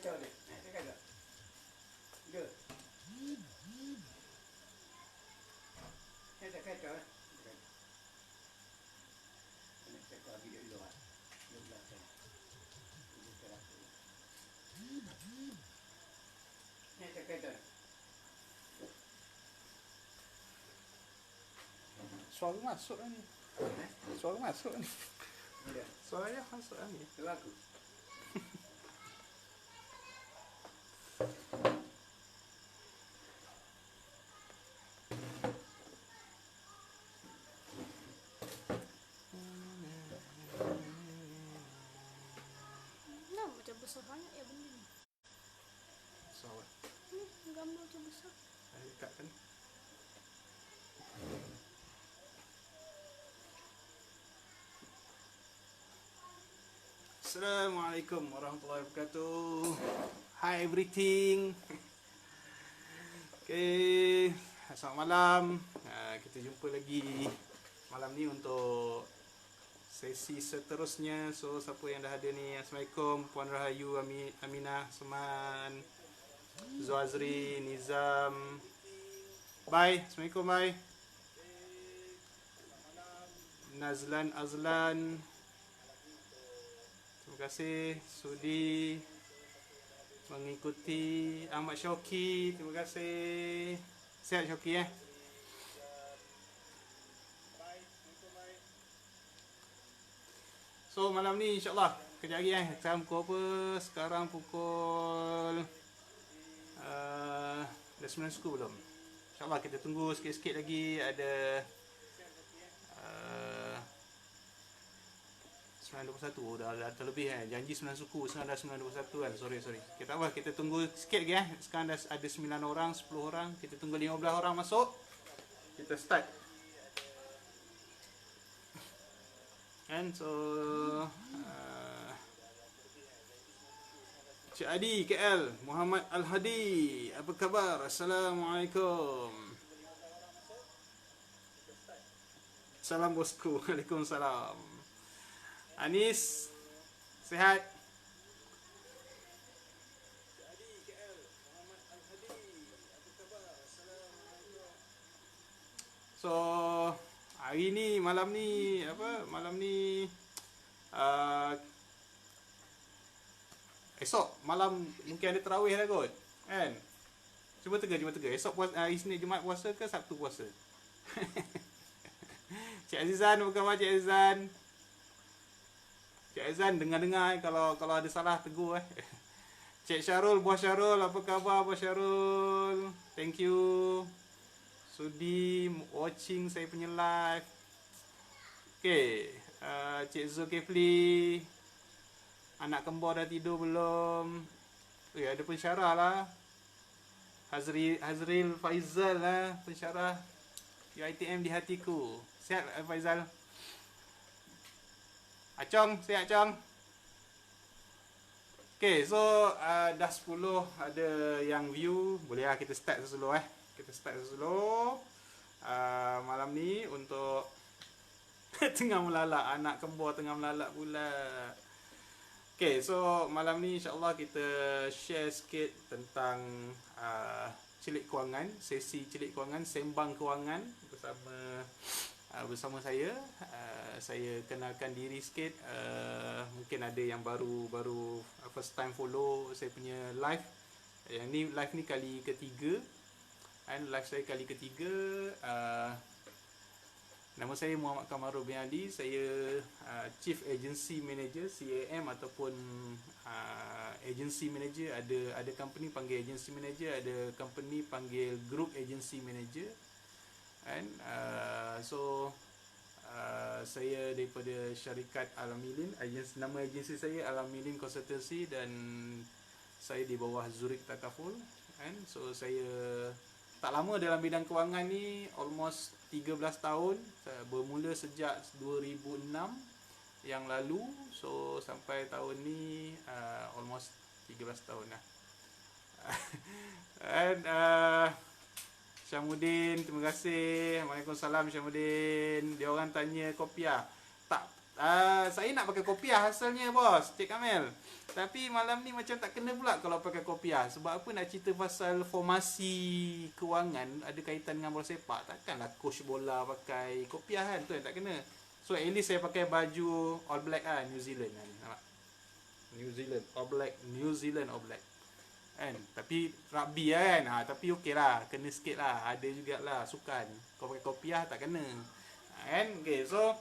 kacau dia. Dia kacau. Dia. Saya tak kacau lah. Saya kau ambil dia luar. Dia belakang. Dia terasa. Saya tak kacau. Suara masuk ni. Suara masuk ni. Ada. Suaranya masuk ni. Itu aku. Nah, macam besar banyak ya benda ni. Suara. Gambar macam besar. Saya dekatkan. Assalamualaikum warahmatullahi wabarakatuh. Hi everything. Okay, selamat malam. Kita jumpa lagi malam ni untuk sesi seterusnya. So siapa yang dah ada ni, Assalamualaikum Puan Rahayu, Aminah, Seman, Zuazri, Nizam. Bye. Assalamualaikum, bye. Nazlan Azlan. Terima kasih sudi mengikuti. Ahmad Syauqi, terima kasih. Sihat Syauqi So malam ni insyaAllah kejap lagi sekarang pukul apa? Sekarang pukul dah 9 suku belum? InsyaAllah kita tunggu sikit-sikit lagi. Ada 9.21 dah terlebih janji 9 suku, sekarang dah 9.21 kan. Sorry. Kita apa, kita tunggu sikit lagi Sekarang dah ada 9 orang, 10 orang. Kita tunggu 15 orang masuk. Kita start. And so Cik Adi KL, Muhammad Al-Hadi, apa khabar? Assalamualaikum. Salam bosku. Waalaikumsalam. Anis, sihat? So, hari ni, malam ni, esok malam mungkin ada tarawih lah kot, kan? Cuba tega. Esok Isnin Jumaat puasa ke Sabtu puasa? Cik Azizan, apa khabar Cik Azizan? Cik Azan, dengar-dengar kalau ada salah tegur Cik Syarul, Buah Syarul, apa khabar Buah Syarul? Thank you. Sudi watching saya punya live. Okay, Cik Zulkifli, anak kembar dah tidur belum? Ada pensyarah lah. Hazril Faizal lah, pensyarah UiTM di hatiku. Sihat Faizal? Acong, sihat Acong? Okay, so dah 10 ada yang view. Boleh lah kita start seslow malam ni untuk tengah melalak, anak kembar tengah melalak pula. Okay, so malam ni insyaAllah kita share sikit tentang celik kewangan, sesi celik kewangan, sembang kewangan bersama saya. Saya kenalkan diri sikit. Mungkin ada yang baru first time follow saya punya live. Yang ni live ni kali ketiga. Live saya kali ketiga. Nama saya Muhammad Kamarul bin Ali. Saya Chief Agency Manager, CAM, ataupun Agency Manager. Ada company panggil Agency Manager, ada company panggil Group Agency Manager. Saya daripada syarikat Al-Amilin. Nama agensi saya Al-Amilin Consultancy dan saya di bawah Zurich Takaful. So saya tak lama dalam bidang kewangan ni, almost 13 tahun. Bermula sejak 2006 yang lalu. So sampai tahun ni almost 13 tahun lah. Syamuddin, terima kasih. Waalaikumsalam Syamuddin. Dia orang tanya kopiah. Tak, Saya nak pakai kopiah asalnya bos, Cik Kamil. Tapi malam ni macam tak kena pula kalau pakai kopiah. Sebab apa nak cerita pasal formasi kewangan ada kaitan dengan bola sepak. Takkanlah coach bola pakai kopiah kan, tu yang tak kena. So at least saya pakai baju All Black lah, New Zealand kan. Nampak? New Zealand All Black, New Zealand All Black. Kan? Tapi rugby lah kan. Tapi okey lah, kena sikit lah. Ada jugalah sukan. Kau pakai kopiah tak kena. Kan? Okay, so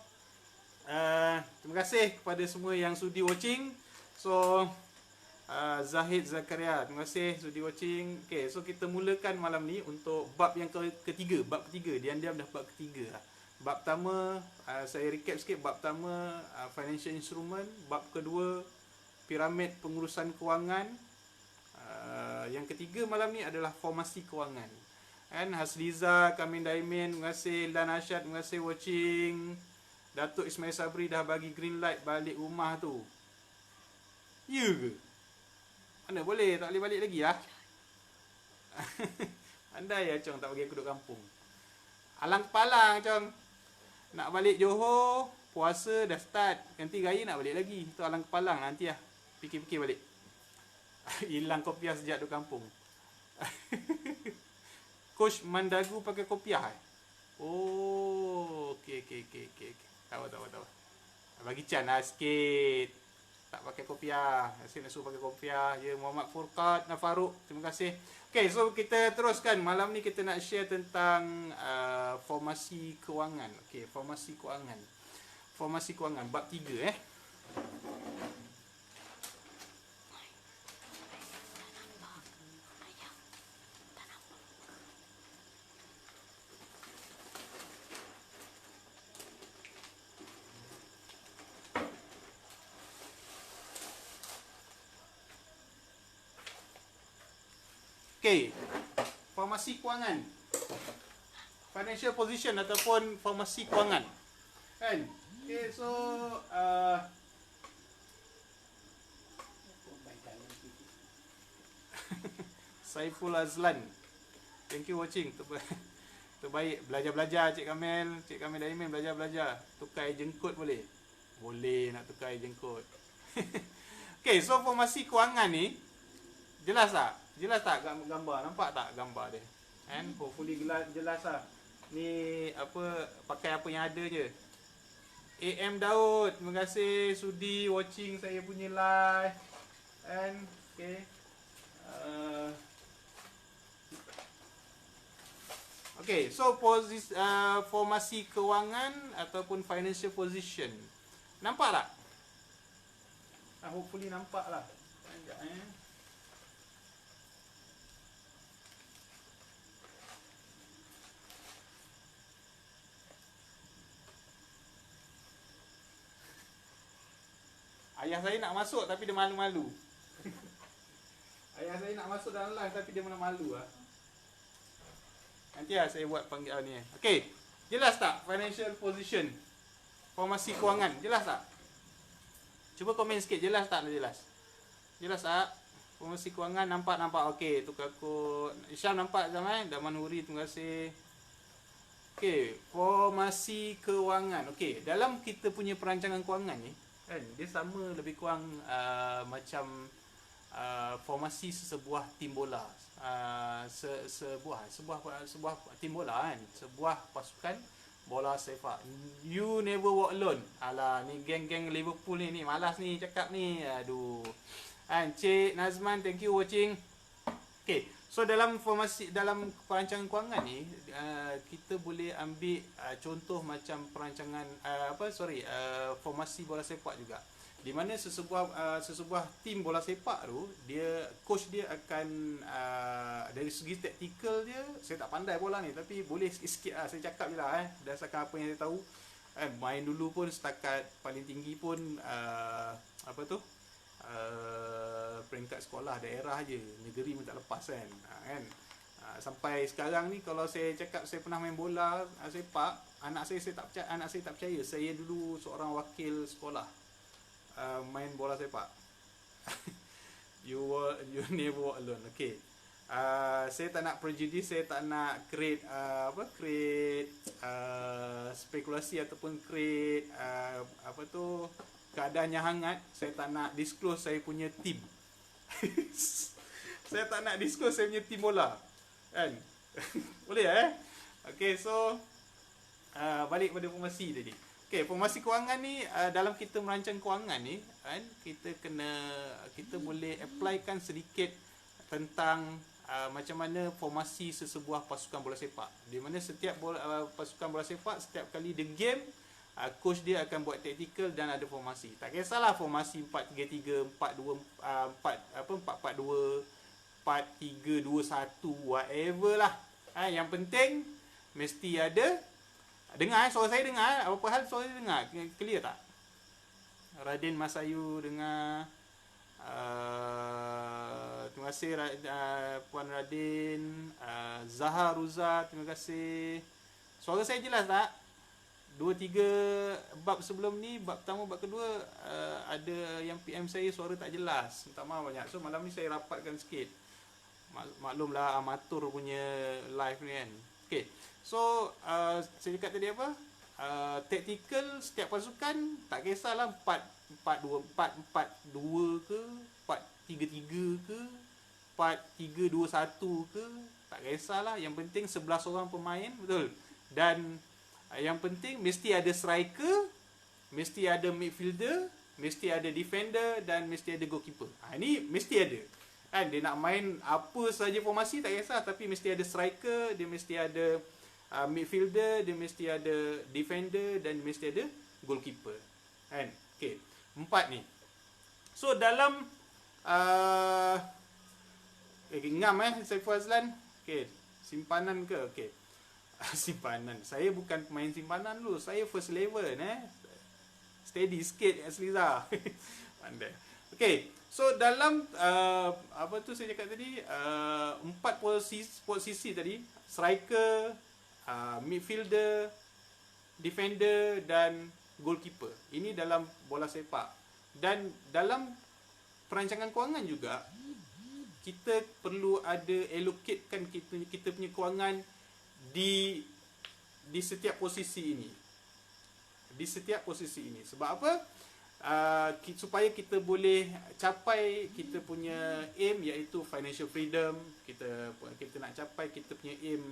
terima kasih kepada semua yang sudi watching. So Zahid Zakaria, terima kasih sudi watching. Okay, so kita mulakan malam ni untuk bab yang ketiga. Bab ketiga, diam-diam dah bab ketiga lah. Bab pertama, saya recap sikit. Bab pertama, financial instrument. Bab kedua, piramid pengurusan kewangan. Yang ketiga malam ni adalah formasi kewangan. Kan, Hasliza, Kamin Daimin, terima kasih. Lan Asyad, terima kasih watching. Datuk Ismail Sabri dah bagi green light balik rumah tu. Ya ke? Mana boleh, tak boleh balik lagi lah. Andai ya Chong tak bagi aku duduk kampung. Alang palang Chong. Nak balik Johor, puasa dah start. Nanti raya nak balik lagi. Tu alang kepalang nanti lah. Fikir-fikir balik. Hilang kopiah sejak duduk kampung. Coach Mandagu pakai kopiah Oh, okey. Tahu. Bagi Chan lah sikit. Tak pakai kopiah. Asyik nak suruh pakai kopiah. Ya, Muhammad Furqat, Nafaruk. Terima kasih. Okay, so kita teruskan. Malam ni kita nak share tentang formasi kewangan. Okay, formasi kewangan. Formasi kewangan. Bab 3 Okay, formasi kewangan, financial position ataupun formasi kewangan, kan? Okay, so Saiful Azlan, thank you watching. Terbaik, belajar Cik Kamil Daimin, belajar. Tukar jengkot boleh? Boleh nak tukar jengkot. Okay, so formasi kewangan ni jelas tak? Jelas tak gambar? Nampak tak gambar dia? And hopefully jelas lah. Ni apa, pakai apa yang ada je. AM Daud, terima kasih sudi watching saya punya live. And okay. Okay, so formasi kewangan ataupun financial position. Nampak tak? Hopefully nampak lah. Sekejap Ayah saya nak masuk tapi dia malu-malu. Ayah saya nak masuk dalam live tapi dia malu lah. Nanti lah saya buat panggil ni. Okay, jelas tak financial position? Formasi kewangan, jelas tak? Cuba komen sikit, jelas tak? Jelas tak? Formasi kewangan nampak. Okay, tukar kod. Isyam nampak zaman? Daman Huri, terima kasih. Okay, formasi kewangan. Okay, dalam kita punya perancangan kewangan ni, kan, dia sama lebih kurang macam formasi sebuah tim bola. Sebuah tim bola kan, sebuah pasukan bola sepak. You never walk alone. Alah, ni geng-geng Liverpool ni malas ni cakap ni. Aduh. Cik Nazman, thank you watching. Okay, so dalam perancangan kewangan ni kita boleh ambil contoh macam perancangan formasi bola sepak juga. Di mana sesebuah tim bola sepak tu, coach dia akan dari segi taktikal dia, saya tak pandai bola ni tapi boleh sikit-sikit lah saya cakap je lah berdasarkan apa yang saya tahu. Main dulu pun setakat paling tinggi pun peringkat sekolah daerah je, negeri pun tak lepas kan. Sampai sekarang ni kalau saya cakap saya pernah main bola sepak, anak saya tak percaya saya dulu seorang wakil sekolah main bola sepak. You never walk alone. Okay. Saya tak nak prejudice, saya tak nak create spekulasi ataupun create keadaan yang hangat. Saya tak nak disclose saya punya team. Saya tak nak disclose saya punya team bola. Kan? Boleh Okay, so balik pada formasi tadi. Okay, formasi kewangan ni dalam kita merancang kewangan ni kan, kita boleh applykan sedikit tentang macam mana formasi sesebuah pasukan bola sepak. Di mana setiap pasukan bola sepak, setiap kali the game, coach dia akan buat tactical dan ada formasi. Tak kisahlah formasi 4-3-3, 4-2, 4-4-2, 4-3-2-1, whatever lah. Yang penting mesti ada. Dengar suara saya dengar. Apa hal suara saya dengar? Clear tak? Radin Masayu dengar. Terima kasih Puan Radin. Zahar Ruza, terima kasih. Suara saya jelas tak? 2-3 bab sebelum ni, bab pertama, bab kedua, ada yang PM saya suara tak jelas. Minta maaf banyak. So malam ni saya rapatkan sikit. Maklumlah amatur punya live ni kan. Okay. So saya cakap tadi apa? Tactical setiap pasukan tak kisahlah 4-4-2 ke, 4-3-3 ke, 4-3-2-1 ke, tak kisahlah. Yang penting 11 orang pemain, betul. Dan yang penting mesti ada striker, mesti ada midfielder, mesti ada defender dan mesti ada goalkeeper. Ini mesti ada. Kan dia nak main apa saja formasi tak kisah, tapi mesti ada striker, dia mesti ada midfielder, dia mesti ada defender dan mesti ada goalkeeper. Kan? Okey. 4 ni. So dalam ngam Saiful Azlan. Okey, simpanan ke? Okey. Simpanan. Saya bukan pemain simpanan dulu. Saya first level steady sikit Asliza. Pandai. Okey. So dalam saya cakap tadi 4 posisi tadi, striker, midfielder, defender dan goalkeeper. Ini dalam bola sepak. Dan dalam perancangan kewangan juga kita perlu ada allocatekan kita punya kewangan di setiap posisi ini. Di setiap posisi ini. Sebab apa? Supaya kita boleh capai kita punya aim, iaitu financial freedom. Kita nak capai kita punya aim,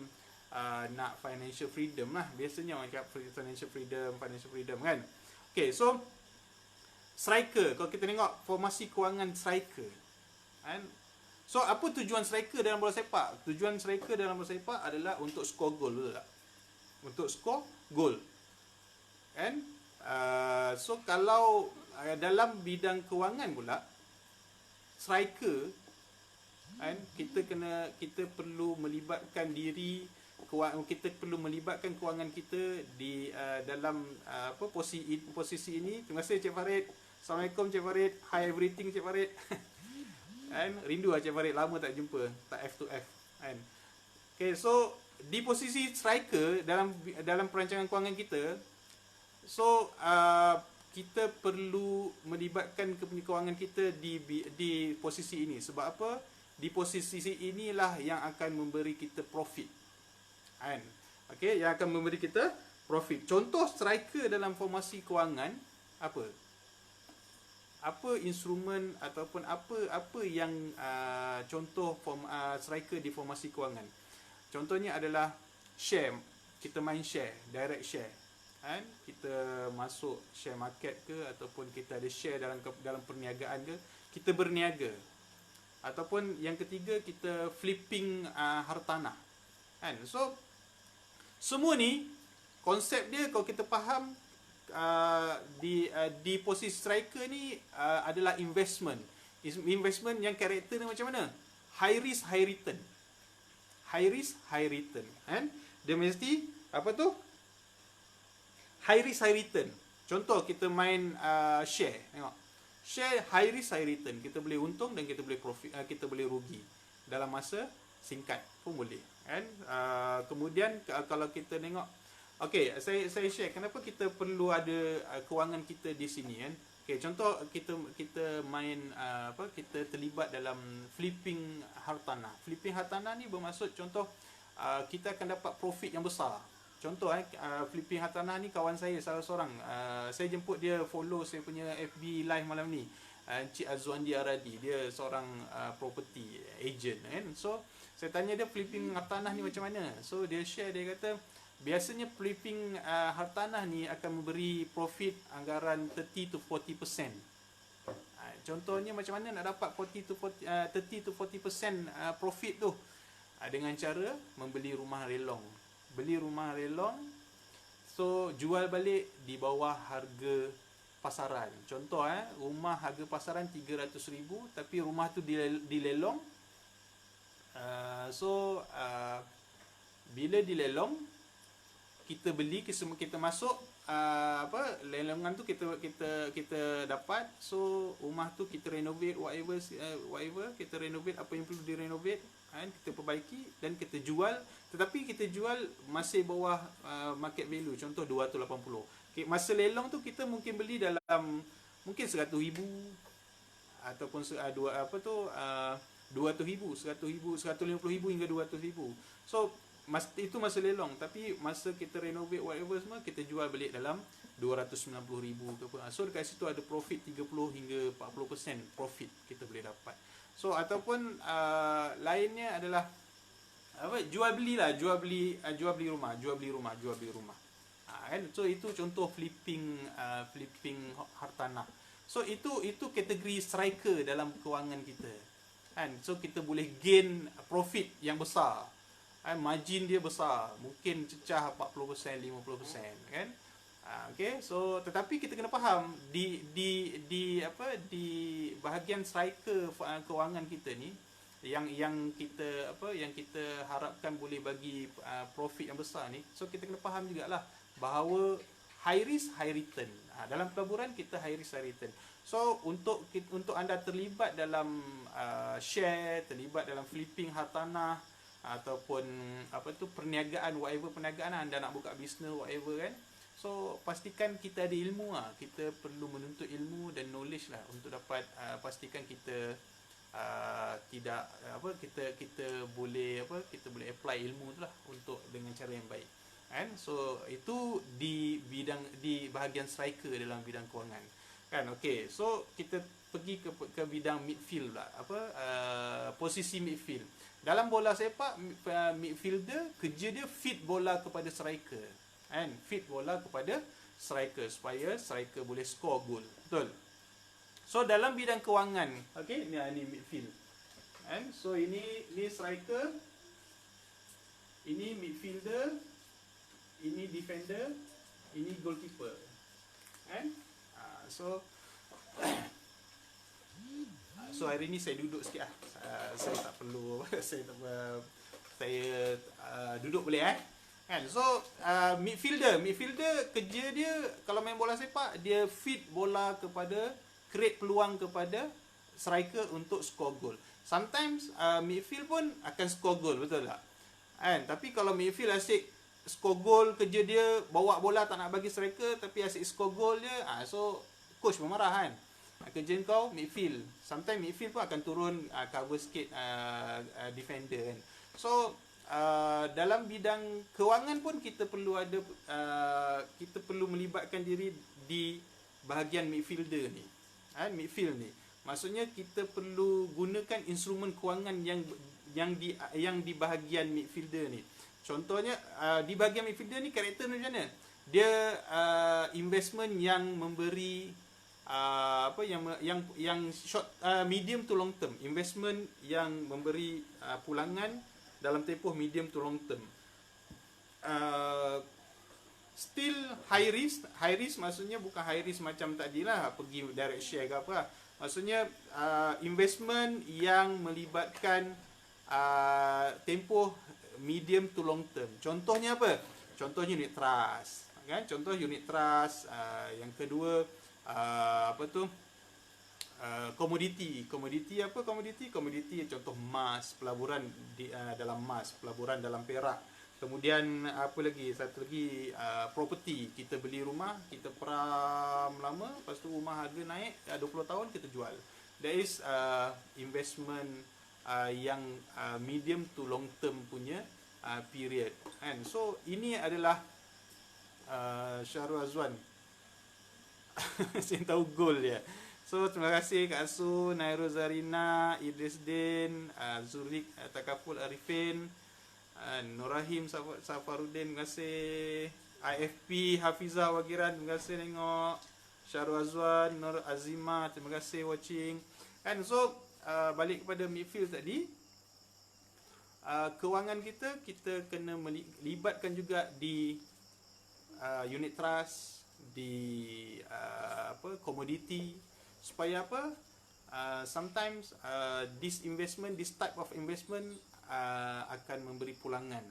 nak financial freedom lah. Biasanya orang cakap financial freedom kan. Okay, so striker, kalau kita tengok formasi kewangan striker kan? So apa tujuan striker dalam bola sepak? Tujuan striker dalam bola sepak adalah untuk score goal, betul tak? Untuk score goal kan? So kalau dalam bidang kewangan pula, striker kan, kita perlu melibatkan kewangan kita di dalam posisi ini. Terima kasih Cik Farid. Assalamualaikum Cik Farid. Hi everything Cik Farid. Kan, rindu Cik Farid, lama tak jumpa, tak F2F kan. Okay, so di posisi striker dalam perancangan kewangan kita, so kita perlu melibatkan kewangan kita di posisi ini. Sebab apa? Di posisi inilah yang akan memberi kita profit. Kan? Okey, yang akan memberi kita profit. Contoh striker dalam formasi kewangan apa? Apa instrumen ataupun apa yang contoh striker di formasi kewangan? Contohnya adalah share. Kita main share, direct share. Kan? Kita masuk share market ke, ataupun kita ada share dalam perniagaan ke, kita berniaga. Ataupun yang ketiga, kita flipping hartanah. Kan? So semua ni konsep dia kalau kita faham di posisi striker ni adalah investment. Investment yang karakter dia macam mana? High risk, high return. High risk, high return. Kan? Dia mesti apa tu? High risk, high return. Contoh kita main share. Tengok. Share high risk, high return. Kita boleh untung dan kita boleh profit, kita boleh rugi dalam masa singkat pun boleh. Kan? Kemudian kalau kita tengok, okey, saya share kenapa kita perlu ada kewangan kita di sini kan. Okay, contoh kita main kita terlibat dalam flipping hartanah. Flipping hartanah ni bermaksud contoh kita akan dapat profit yang besar. Contoh flipping hartanah ni kawan saya salah seorang. Saya jemput dia follow saya punya FB live malam ni. Encik Azwandi Aradi, dia seorang property agent kan. So saya tanya dia flipping hartanah ni macam mana. So dia share, dia kata biasanya flipping hartanah ni akan memberi profit anggaran 30 to 40%. Contohnya macam mana nak dapat 30 to 40% profit tu? Dengan cara membeli rumah relong. Beli rumah relong, so jual balik di bawah harga pasaran. Contoh rumah harga pasaran 300,000 tapi rumah tu dilelong. Bila dilelong, kita beli, kita masuk lelongan tu kita dapat. So rumah tu kita renovate whatever kita renovate apa yang perlu direnovate, kita perbaiki dan kita jual. Tetapi kita jual masih bawah market value, contoh 280. Okay, masa lelong tu kita mungkin beli dalam mungkin 100,000 ataupun 200,000, 150,000 hingga 200,000. So itu masa lelong, tapi masa kita renovate whatever semua, kita jual balik dalam 290,000 ke apa. So dekat situ ada profit 30 hingga 40% profit kita boleh dapat. So ataupun lainnya adalah jual beli rumah. Kan? So itu contoh flipping hartanah. So itu kategori striker dalam kewangan kita. Kan? So kita boleh gain profit yang besar. Margin dia besar, mungkin cecah 40%, 50%, kan? Okay, so tetapi kita kena faham di bahagian striker kewangan kita ni, yang kita harapkan boleh bagi profit yang besar ni. So kita kena faham jugalah bahawa high risk high return. Dalam pelaburan kita high risk high return. So untuk anda terlibat dalam share, terlibat dalam flipping hartanah ataupun perniagaan, whatever perniagaan anda nak buka bisnes whatever kan. So pastikan kita ada ilmu kita perlu menuntut ilmu dan knowledge lah untuk dapat pastikan kita kita boleh apply ilmu tu lah untuk dengan cara yang baik kan. So itu di bahagian striker dalam bidang kewangan kan. Okey, so kita pergi ke bidang midfield pula, posisi midfield. Dalam bola sepak, midfielder kerja dia feed bola kepada striker kan, feed bola kepada striker supaya striker boleh score gol. Betul. So dalam bidang kewangan, okey, ni midfield. And so ini striker, ini midfielder, ini defender, ini goalkeeper. And so hari ni saya duduk sikit saya tak perlu saya duduk boleh kan. So midfielder kerja dia kalau main bola sepak, dia feed bola kepada, create peluang kepada striker untuk score goal. Sometimes midfield pun akan score goal, betul tak? Kan? Tapi kalau midfield asyik score goal, kerja dia bawa bola tak nak bagi striker tapi asyik score goal je, so coach memarah kan. Kerja kau midfield. Sometimes midfield pun akan turun cover sikit defender kan. So dalam bidang kewangan pun kita perlu melibatkan diri di bahagian midfielder ni. Midfield ni. Maksudnya kita perlu gunakan instrumen kewangan yang di bahagian midfielder ni. Contohnya di bahagian midfielder ni karakter macam mana? Dia investment yang memberi yang short medium to long term, investment yang memberi pulangan dalam tempoh medium to long term. Still high risk maksudnya bukan high risk macam tadilah pergi direct share ke apa. Maksudnya investment yang melibatkan tempoh medium to long term. Contohnya apa? Contohnya unit trust, kan? Contoh unit trust. Yang kedua komoditi. Komoditi contoh emas, pelaburan dalam emas, pelaburan dalam perak. Kemudian apa lagi? Satu lagi property. Kita beli rumah, kita peram lama, lepas tu rumah harga naik 20 tahun kita jual. That is investment yang medium to long term punya period. And so ini adalah Syahrul Azwan. Saya tahu goal dia. So terima kasih Kak Asu, Nairul Zarina, Idris Din, Zurik Takaful Arifin, Nur Rahim Safaruddin, terima kasih. IFP Hafizah Wagiran, terima kasih tengok. Syahrul Azwan, Nur Azima, terima kasih watching. And so balik kepada midfield tadi, kewangan kita kena melibatkan juga di unit trust, di commodity, supaya apa? Sometimes this type of investment akan memberi pulangan,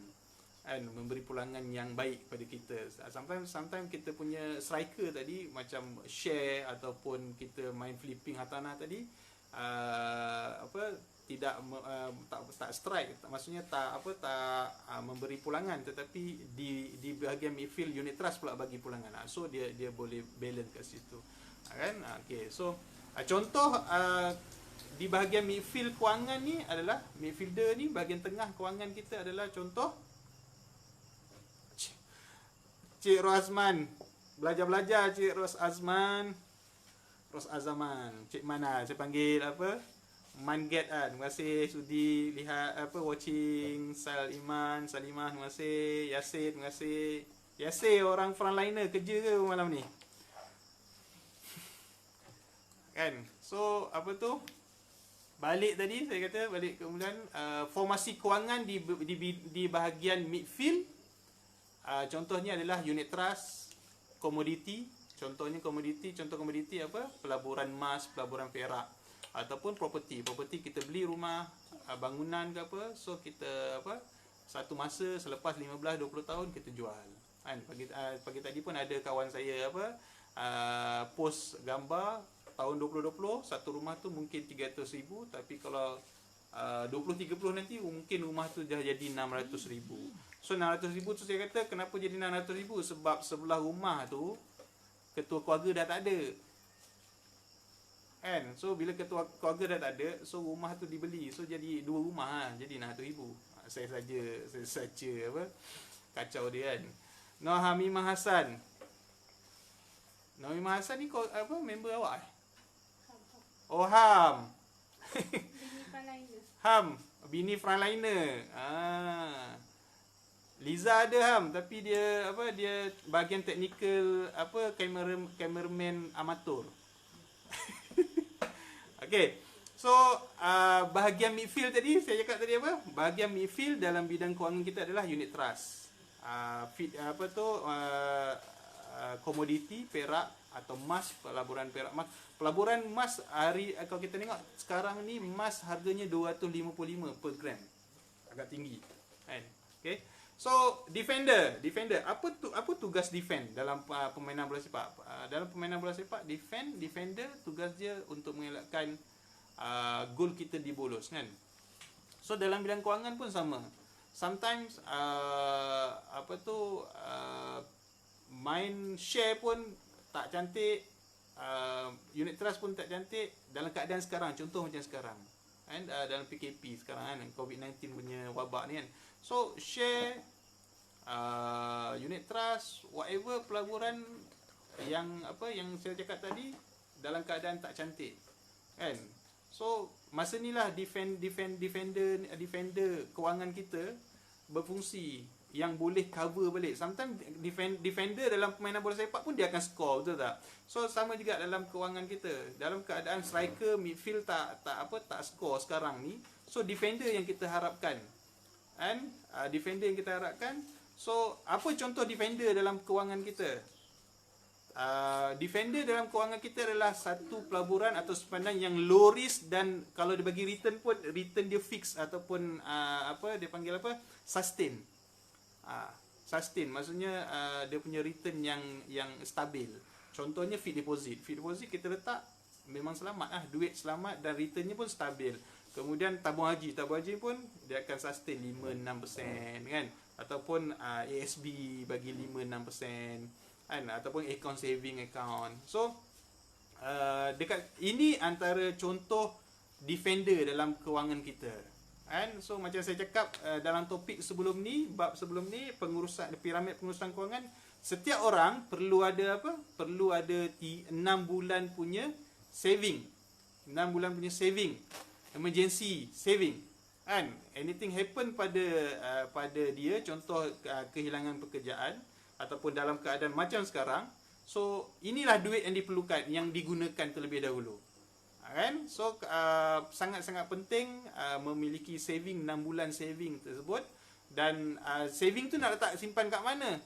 memberi pulangan yang baik pada kita. Sometimes kita punya striker tadi macam share ataupun kita main flipping hartanah tadi, tak strike, maksudnya tak memberi pulangan, tetapi di bahagian midfield unit trust pula bagi pulangan. So dia boleh balance kat situ, kan? Okay, so contoh di bahagian midfield kewangan ni adalah midfielder ni, bahagian tengah kewangan kita adalah contoh Cik Rosazman. Belajar Cik Rosazman. Cik mana? Saya panggil apa? Manget kan. Terima kasih sudi lihat watching. Salimah, terima kasih. Yasir, terima kasih. Yasir orang frontliner kerja ke malam ni? Kan? So apa tu? Balik tadi saya kata, balik kemudian formasi kewangan di bahagian midfield, contohnya adalah unit trust, komoditi. Contoh komoditi apa? Pelaburan emas, pelaburan perak, ataupun property. Property kita beli rumah, bangunan ke apa, so kita satu masa selepas 15-20 tahun kita jual. Kan? Pagi tadi pun ada kawan saya post gambar tahun 2020, satu rumah tu mungkin 300,000, tapi kalau 20-30 nanti mungkin rumah tu dah jadi 600,000. So 600,000 tu saya kata kenapa jadi 600,000? Sebab sebelah rumah tu ketua keluarga dah tak ada, kan? So bila ketua keluarga dah tak ada, so rumah tu dibeli, so jadi dua rumah, jadi 600,000. Saya saja kacau dia, kan? Hamimah Hassan ni member awak? Oh, Ham. Ham, bini frontliner. Liza ada Ham, tapi dia dia bahagian teknikal cameraman amatur. Okey. So bahagian midfield tadi saya cakap tadi apa? Bahagian midfield dalam bidang kewangan kita adalah unit trust. Komoditi perak atau emas, pelaburan perak emas. Pelaburan emas kalau kita tengok sekarang ni emas harganya 255 per gram. Agak tinggi, kan? Okey. So defender, apa tugas defend dalam permainan bola sepak? Dalam permainan bola sepak, defender tugas dia untuk mengelakkan gol kita dibolos, kan? So dalam bidang kewangan pun sama. Sometimes main share pun tak cantik, unit trust pun tak cantik dalam keadaan sekarang. Contoh macam sekarang, kan? Dalam PKP sekarang, kan, COVID-19 punya wabak ni, kan. So share, unit trust, whatever pelaburan yang saya cakap tadi dalam keadaan tak cantik, kan. So masa inilah defender kewangan kita berfungsi, yang boleh cover balik. Sometimes defender dalam permainan bola sepak pun dia akan score, betul tak? So sama juga dalam kewangan kita. Dalam keadaan striker, midfield tak score sekarang ni, so defender yang kita harapkan. And defender yang kita harapkan. So apa contoh defender dalam kewangan kita? Defender dalam kewangan kita adalah satu pelaburan atau sepandan yang low risk, dan kalau dia bagi return pun return dia fix ataupun dia panggil sustain. Sustain maksudnya dia punya return yang stabil. Contohnya fixed deposit. Fixed deposit kita letak memang selamat duit selamat dan returnnya pun stabil. Kemudian tabung haji pun dia akan sustain 5-6% kan, ataupun ASB bagi 5-6% kan, ataupun account saving account. So dekat ini antara contoh defender dalam kewangan kita kan. So macam saya cakap dalam topik sebelum ni, bab sebelum ni, pengurusan piramid pengurusan kewangan, setiap orang perlu ada apa? Perlu ada 6 bulan punya saving. 6 bulan punya saving, emergency saving kan. Anything happen pada dia, contoh kehilangan pekerjaan ataupun dalam keadaan macam sekarang, so inilah duit yang diperlukan, yang digunakan terlebih dahulu kan. So sangat-sangat penting memiliki saving, 6 bulan saving tersebut. Dan saving tu nak letak simpan kat mana?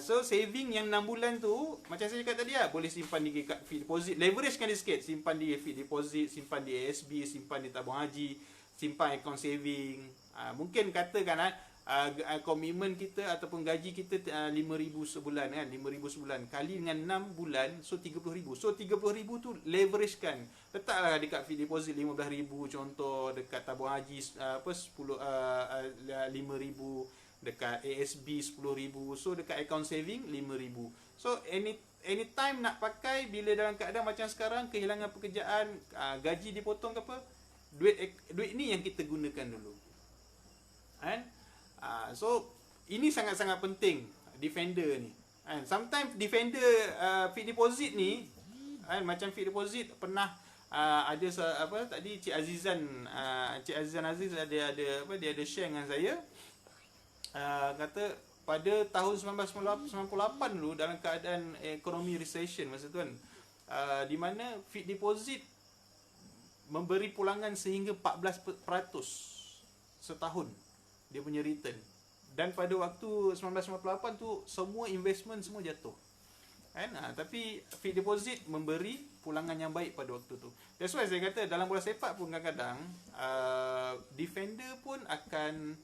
So saving yang 6 bulan tu, macam saya cakap tadi boleh simpan di fixed deposit, leverage kan dia sikit, simpan di fixed deposit, simpan di ASB, simpan di tabung haji, simpan account saving. Mungkin katakan komitmen kita ataupun gaji kita 5,000 sebulan kan, 5,000 sebulan kali dengan 6 bulan, so 30,000. So 30,000 tu leverage kan, letaklah dekat fixed deposit 15,000 contoh, dekat tabung haji 5,000, dekat ASB 10,000, so dekat account saving 5,000. So anytime nak pakai, bila dalam keadaan macam sekarang, kehilangan pekerjaan, gaji dipotong ke apa, duit ni yang kita gunakan dulu kan. So ini sangat-sangat penting defender ni kan. Sometimes defender fixed deposit ni kan, macam fixed deposit pernah ada apa tadi Cik Azizan Aziz dia ada share dengan saya. Kata pada tahun 1998 dulu, dalam keadaan ekonomi recession masa tu kan, di mana fixed deposit memberi pulangan sehingga 14% setahun dia punya return. Dan pada waktu 1998 tu semua investment semua jatuh kan. Tapi fixed deposit memberi pulangan yang baik pada waktu tu. That's why saya kata dalam bola sepak pun kadang-kadang defender pun akan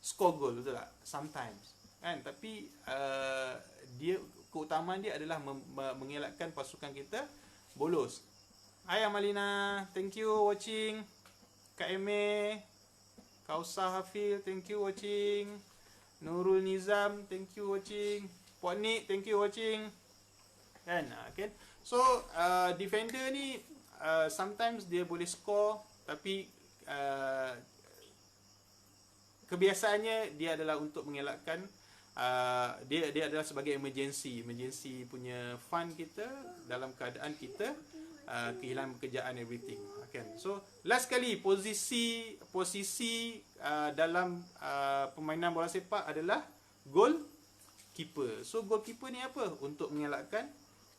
score goal, betul tak? Sometimes kan. Tapi dia, keutamaan dia adalah mengelakkan pasukan kita bolos. Hai Amalina, thank you watching. Kak Eme, Kausah Hafil, thank you watching. Nurul Nizam, thank you watching. Puan Nik, thank you watching. Kan? Okay. So defender ni sometimes dia boleh score, tapi kebiasaannya dia adalah untuk mengelakkan, dia adalah sebagai emergency punya fund kita dalam keadaan kita kehilangan pekerjaan, everything. Okay. So last kali posisi dalam permainan bola sepak adalah goalkeeper. So goalkeeper ni apa? Untuk mengelakkan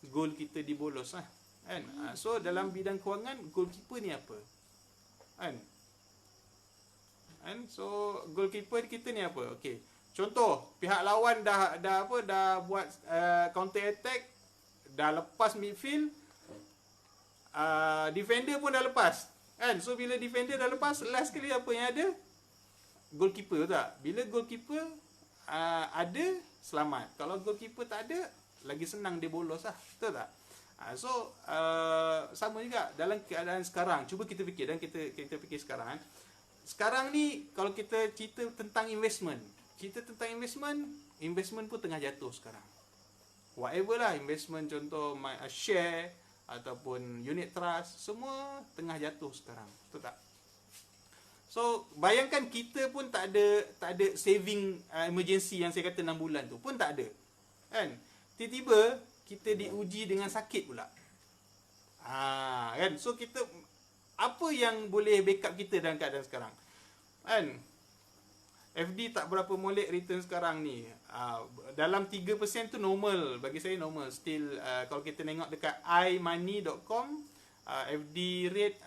gol kita dibolos kan. So dalam bidang kewangan, goalkeeper ni apa kan? So goalkeeper kita ni apa? Okey. Contoh, pihak lawan dah buat counter attack, dah lepas midfield, defender pun dah lepas kan. So bila defender dah lepas, last kali apa yang ada? Goalkeeper, betul tak? Bila goalkeeper ada, selamat. Kalau goalkeeper tak ada, lagi senang dia bolos betul tak? So sama juga dalam keadaan sekarang. Cuba kita fikir, dan kita fikir sekarang Sekarang ni kalau kita cerita tentang investment pun tengah jatuh sekarang. Whatever lah investment, contoh share ataupun unit trust, semua tengah jatuh sekarang, betul tak? So bayangkan kita pun tak ada saving emergency yang saya kata 6 bulan tu pun tak ada kan. Tiba-tiba kita diuji dengan sakit pula kan. So kita, apa yang boleh backup kita dalam keadaan sekarang kan? FD tak berapa molek return sekarang ni. Dalam 3% tu normal, bagi saya normal. Still kalau kita tengok dekat imoney.com, FD rate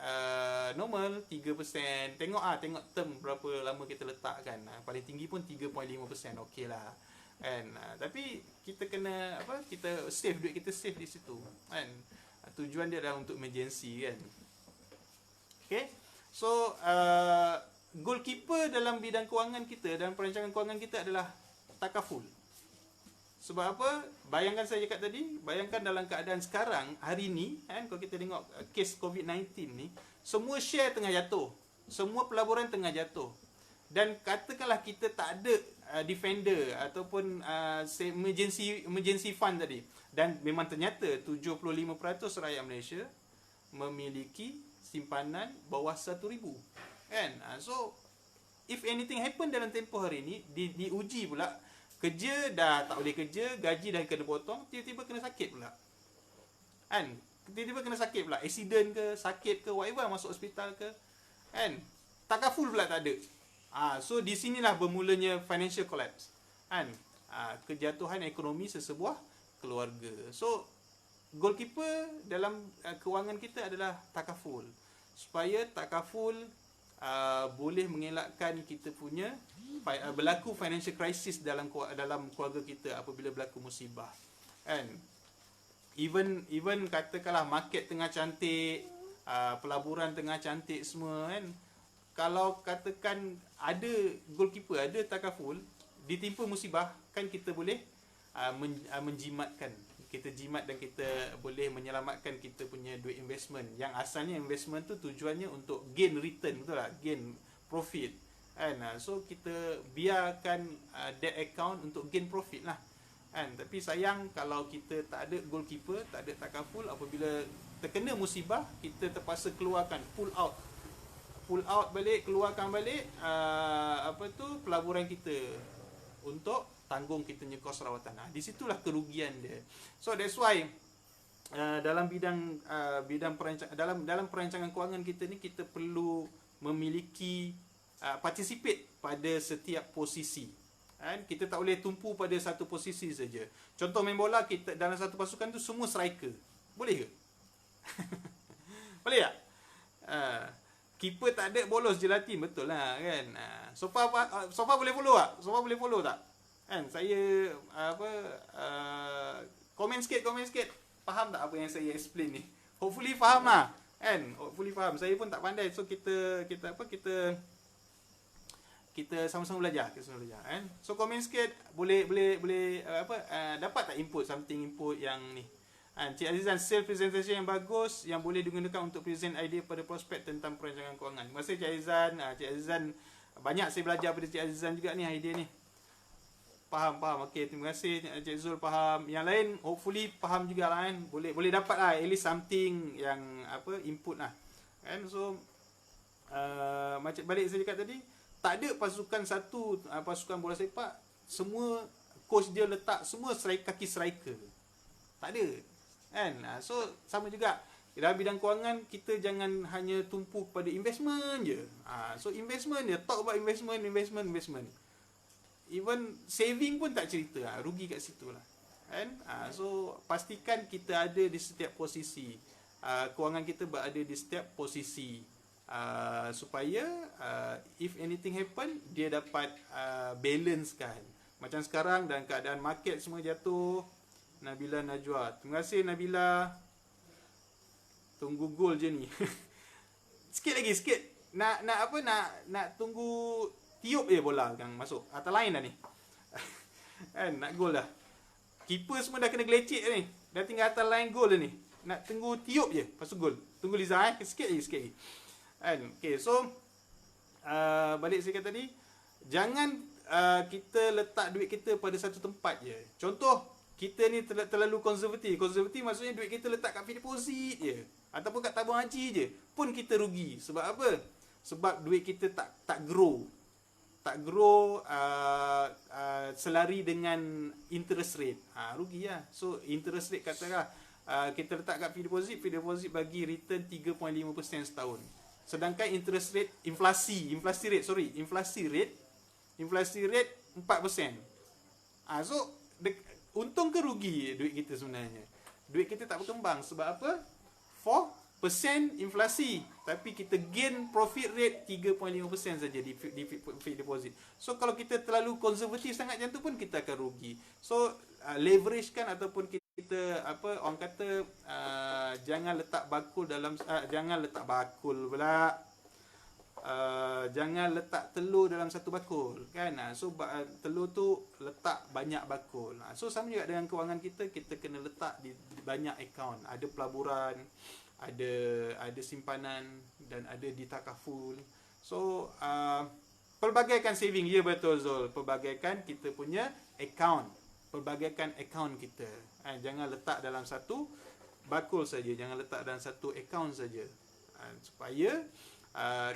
normal 3%. Tengok term berapa lama kita letak kan. Paling tinggi pun 3.5%, okey lah kan. Tapi kita kena kita save duit kita, save di situ kan. Tujuan dia adalah untuk emergency kan. Okay. So goalkeeper dalam bidang kewangan kita, dalam perancangan kewangan kita adalah takaful. Sebab apa? Bayangkan saya cakap tadi, bayangkan dalam keadaan sekarang, hari ni kan, kalau kita tengok kes COVID-19 ni, semua share tengah jatuh semua pelaburan tengah jatuh. Dan katakanlah kita tak ada defender ataupun emergency fund tadi, dan memang ternyata 75% rakyat Malaysia memiliki simpanan bawah 1,000, kan? So if anything happen dalam tempoh hari ni, diuji pula, kerja dah tak boleh kerja, gaji dah kena potong, tiba-tiba kena sakit pula, kan? Tiba-tiba kena sakit pula, accident ke, sakit ke, whatever, masuk hospital ke, kan? Takaful pula tak ada. So di sinilah bermulanya financial collapse, kan? Kejatuhan ekonomi sesebuah keluarga. So goalkeeper dalam kewangan kita adalah takaful, supaya takaful boleh mengelakkan kita punya berlaku financial crisis dalam keluarga kita apabila berlaku musibah, kan? Even katakanlah market tengah cantik, pelaburan tengah cantik semua, kan? Kalau katakan ada goalkeeper, ada takaful, ditimpa musibah, kan kita boleh menjimatkan, kita jimat dan kita boleh menyelamatkan kita punya duit investment, yang asalnya investment tu tujuannya untuk gain return, betul tak? Gain profit, kan? So kita biarkan that account untuk gain profit lah, kan? Tapi sayang kalau kita tak ada goalkeeper, tak ada takaful, apabila terkena musibah, kita terpaksa keluarkan, pull out balik, keluarkan balik pelaburan kita untuk tanggung kita punya kos rawatan. Di situlah kerugian dia. So that's why dalam perancangan kewangan kita ni, kita perlu memiliki participate pada setiap posisi. Kita tak boleh tumpu pada satu posisi saja. Contoh main bola, kita dalam satu pasukan tu semua striker. Boleh ke? Boleh tak? Keeper tak ada, bolos je lah team, betul lah, kan? Sofa boleh follow tak? Sofa boleh follow tak? Kan, saya komen sikit. Faham tak apa yang saya explain ni? Hopefully faham lah, kan? Hopefully faham. Saya pun tak pandai, so kita sama-sama belajar, kan? So komen sikit, boleh dapat tak input yang ni? Cik Azizan, self presentation yang bagus yang boleh digunakan untuk present idea pada prospek tentang perancangan kewangan. Terima kasih Cik Azizan. Cik Azizan, banyak saya belajar pada Cik Azizan juga ni idea ni. Faham. Okey, terima kasih Cik Zul, faham. Yang lain hopefully faham juga lah, kan. Boleh dapat lah at least something yang input lah, kan. So macam balik saya cakap tadi, tak ada pasukan bola sepak semua coach dia letak semua kaki striker. Tak ada, kan? So sama juga dalam bidang kewangan, kita jangan hanya tumpu pada investment je. So investment je, talk about investment. Even saving pun tak cerita, rugi kat situ lah, kan? So pastikan kita ada di setiap posisi, kewangan kita berada di setiap posisi, supaya if anything happen, dia dapat balance kan. Macam sekarang dalam keadaan market semua jatuh. Nabila Najwa, terima kasih Nabila. Tunggu gol je ni. sikit. Nak tunggu tiup je bola yang masuk. Atas lain dah ni. Kan, nak gol dah. Keeper semua dah kena gelecek ni. Dah tinggal atas line gol dah ni. Nak tunggu tiup je lepas tu gol. Tunggu Liza sikit lagi. Kan, okey, so balik saya kata tadi, jangan kita letak duit kita pada satu tempat je. Contoh, kita ni terlalu konservatif. Konservatif maksudnya duit kita letak kat fixed deposit je, ataupun kat tabung haji je, pun kita rugi. Sebab apa? Sebab duit kita tak grow selari dengan interest rate. Rugi lah. So interest rate katalah kita letak kat fixed deposit bagi return 3.5% setahun. Sedangkan interest rate, inflasi rate 4%. So untung ke rugi duit kita sebenarnya? Duit kita tak berkembang. Sebab apa? 4% inflasi, tapi kita gain profit rate 3.5% saja di fixed deposit. So kalau kita terlalu konservatif sangat macam tu pun kita akan rugi. So leverage kan, ataupun kita orang kata jangan letak telur dalam satu bakul, kan? So telur tu letak banyak bakul. So sama juga dengan kewangan kita kena letak di banyak akaun. Ada pelaburan, ada simpanan, dan ada di takaful. So pelbagaikan saving, ya betul Zul, pelbagaikan kita punya account, pelbagaikan account kita. Jangan letak dalam satu bakul saja, jangan letak dalam satu account saja, supaya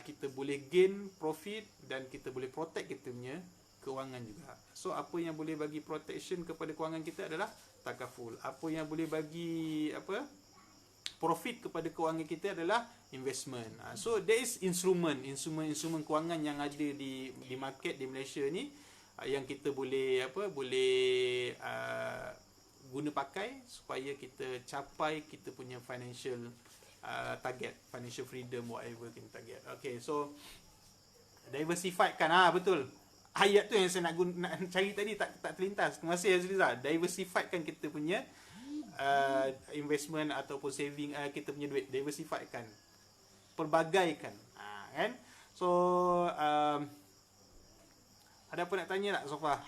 kita boleh gain profit dan kita boleh protect kita punya kewangan juga. So apa yang boleh bagi protection kepada kewangan kita adalah takaful. Apa yang boleh bagi profit kepada kewangan kita adalah investment. So there is instrument kewangan yang ada di market di Malaysia ni, yang kita boleh guna pakai supaya kita capai kita punya financial target, financial freedom, whatever kita target. Okay, so diversified kan, betul. Ayat tu yang saya nak cari tadi tak terlintas. Terima kasih Azrizah. Diversified kan kita punya investment ataupun saving, kita punya duit. Diversified kan, pelbagaikan, kan. So ada apa nak tanya tak Sofa?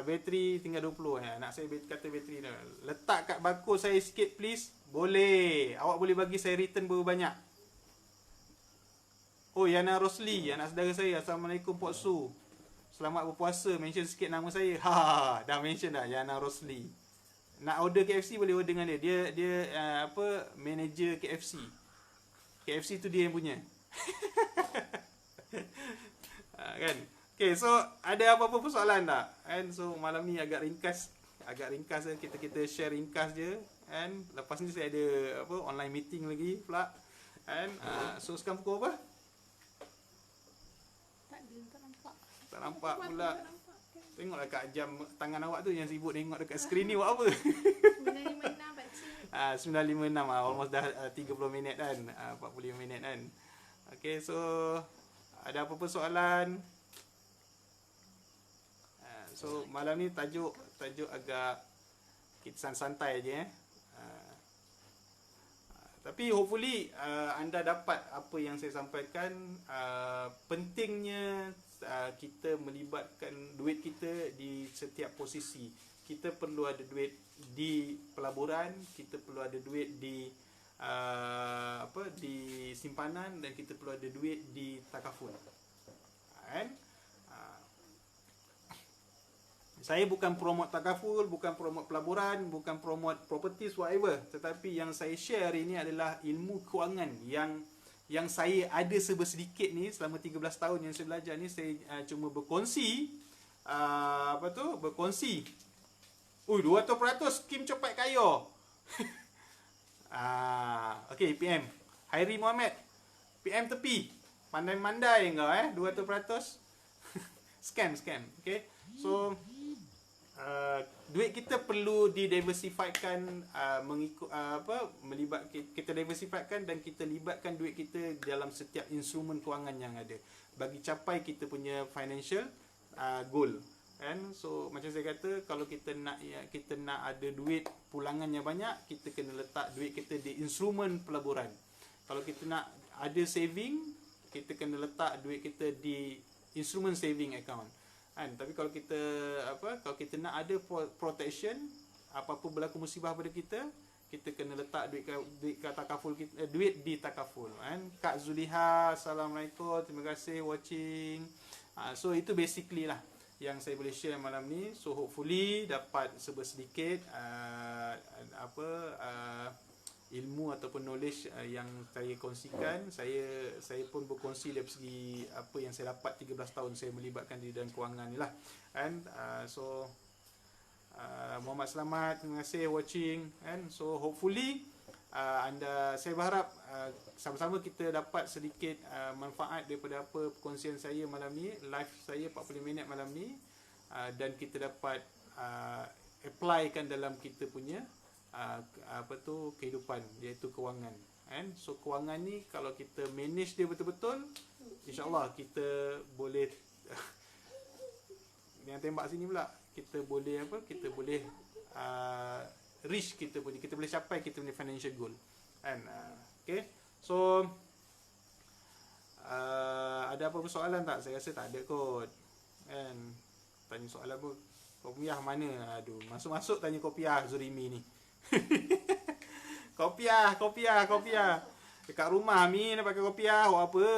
Bateri tinggal 20. Nak saya kata bateri dah. Letak kat bakul saya sikit please. Boleh. Awak boleh bagi saya return berapa banyak? Oh, Yana Rosli, anak saudara saya. Assalamualaikum Pok Su. Selamat berpuasa. Mention sikit nama saya. Dah mention dah, Yana Rosli. Nak order KFC boleh order dengan dia. Dia manager KFC. KFC tu dia yang punya. Kan? Okay, so ada apa-apa persoalan tak? And so malam ni agak ringkas kita share ringkas je. And lepas ni saya ada online meeting lagi pula. And so sekarang pukul apa? Tak nampak pula. Tengoklah kat jam tangan awak tu yang sibuk tengok dekat skrin ni buat apa? 9.56 almost dah 30 minit kan, 45 minit kan. Okay, so ada apa-apa soalan? So malam ni tajuk agak kita santai je. Tapi hopefully anda dapat apa yang saya sampaikan. Pentingnya kita melibatkan duit kita di setiap posisi. Kita perlu ada duit di pelaburan, kita perlu ada duit di di simpanan, dan kita perlu ada duit di takaful. Kan? Saya bukan promote takaful, bukan promote pelaburan, bukan promote properties, whatever. Tetapi yang saya share hari ini adalah ilmu kewangan yang saya ada sedikit ni selama 13 tahun yang saya belajar ni. Saya cuma berkongsi berkongsi. 200% skim cepat kaya. Okey, PM Hairi Muhammad, PM tepi. Pandai-mandai kau 200%. Scam. Okey. So duit kita perlu didiversifikan, mengikut kita diversifikan dan kita libatkan duit kita dalam setiap instrumen kewangan yang ada bagi capai kita punya financial goal. Kan? So macam saya kata, kalau kita nak ada duit pulangan yang banyak, kita kena letak duit kita di instrumen pelaburan. Kalau kita nak ada saving, kita kena letak duit kita di instrumen saving account. Tapi kalau kita nak ada protection, apa-apa berlaku musibah pada kita kena letak duit kat takaful kita, duit di takaful. Kak Zuliha, assalamualaikum, terima kasih watching. So itu basically lah yang saya boleh share malam ni. So hopefully dapat sedikit ilmu ataupun knowledge yang saya kongsikan. Saya pun berkongsi dari segi apa yang saya dapat 13 tahun saya melibatkan di dalam kewangan ni lah. And Muhammad Selamat, terima kasih watching. And so hopefully saya berharap sama-sama kita dapat sedikit manfaat daripada apa perkongsian saya malam ni, live saya 40 minit malam ni, dan kita dapat applykan dalam kita punya kehidupan, iaitu kewangan. So kewangan ni kalau kita manage dia betul-betul, insya-Allah kita boleh yang tembak sini pula, kita boleh reach kita boleh capai kita punya financial goal. Okay. So ada apa persoalan tak? Saya rasa tak ada kot. Tanya soalan apa? Kopiah mana? Aduh, masuk-masuk tanya kopiah Zurimi ni. Kopiah. Dekat rumah Mi nak pakai kopiah buat apa?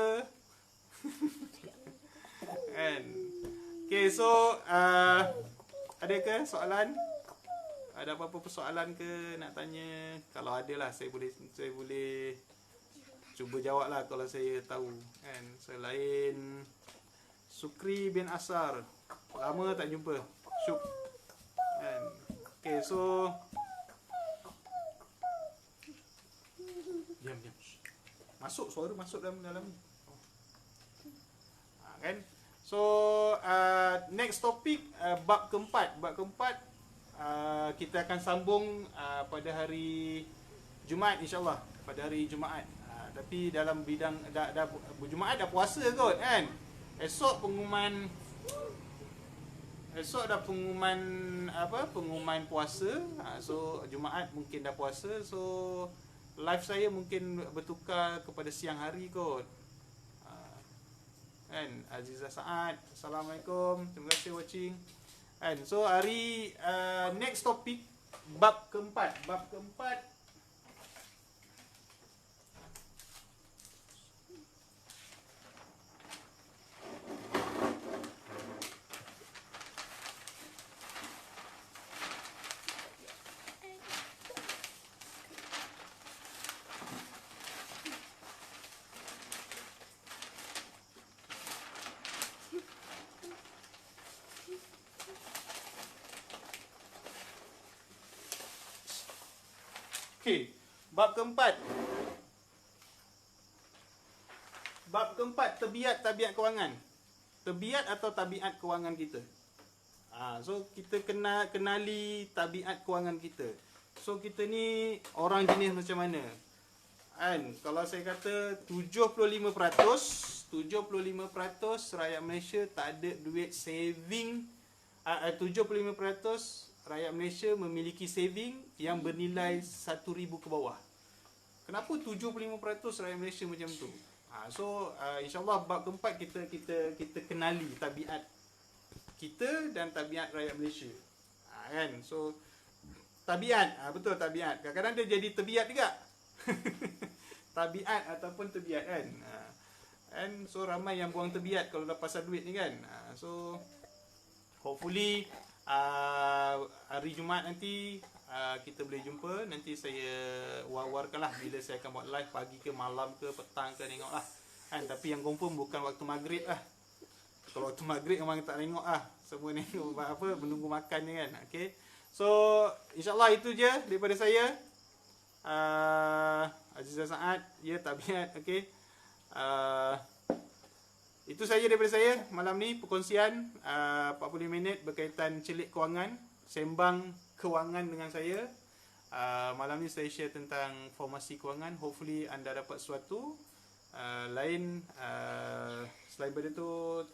Kan. Okay, so ada ke soalan? Ada apa-apa persoalan ke nak tanya? Kalau ada lah saya boleh cuba jawab lah kalau saya tahu kan. Selain Sukri bin Asar, lama tak jumpa. Syuk kan. Okay, so diam. Masuk, suara masuk dalam ni. Kan? So next topic, bab keempat. Bab keempat kita akan sambung pada hari Jumaat insya-Allah, pada hari Jumaat. Tapi dalam bidang Jumaat dah puasa kot kan. Esok dah pengumuman puasa. So Jumaat mungkin dah puasa. So live saya mungkin bertukar kepada siang hari kot. Kan, Aziza Saad, Assalamualaikum, terima kasih watching. Kan, so hari next topic bab keempat. Okey, bab keempat. Bab keempat, tabiat kewangan. Tabiat atau tabiat kewangan kita. So kita kenali tabiat kewangan kita. So kita ni orang jenis macam mana? Kan, kalau saya kata 75% rakyat Malaysia tak ada duit saving. 75% rakyat Malaysia memiliki saving yang bernilai 1,000 ke bawah. Kenapa 75% rakyat Malaysia macam tu? So insya-Allah bab keempat kita kenali tabiat kita dan tabiat rakyat Malaysia. Kan? So tabiat, betul tabiat. Kadang-kadang dia jadi tabiat juga. Tabiat ataupun tabiat kan. And so ramai yang buang tabiat kalau dah pasal duit ni kan. So hopefully hari Jumaat nanti kita boleh jumpa. Nanti saya war-warkanlah bila saya akan buat live, pagi ke malam ke petang ke, tengoklah kan. Tapi yang confirm bukan waktu maghrib lah. Kalau waktu maghrib memang tak tengok lah. Semua ni menunggu makan je kan. Okay. So insyaAllah itu je daripada saya. Aziza Saad, ya, tabiat. Okay. Itu saja daripada saya malam ni, perkongsian 40 minit berkaitan celik kewangan, sembang kewangan dengan saya. Malam ni saya share tentang formasi kewangan. Hopefully anda dapat sesuatu. Selain daripada tu,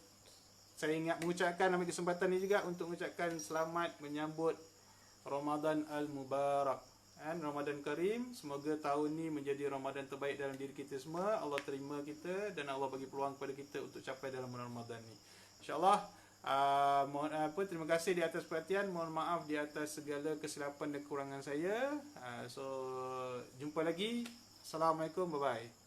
saya ingat mengucapkan, ambil kesempatan ni juga untuk mengucapkan selamat menyambut Ramadan Al-Mubarak. Ramadan Karim. Semoga tahun ni menjadi Ramadan terbaik dalam diri kita semua. Allah terima kita dan Allah bagi peluang kepada kita untuk capai dalam bulan Ramadan ni. InsyaAllah. Terima kasih di atas perhatian. Mohon maaf di atas segala kesilapan dan kekurangan saya. So jumpa lagi. Assalamualaikum. Bye bye.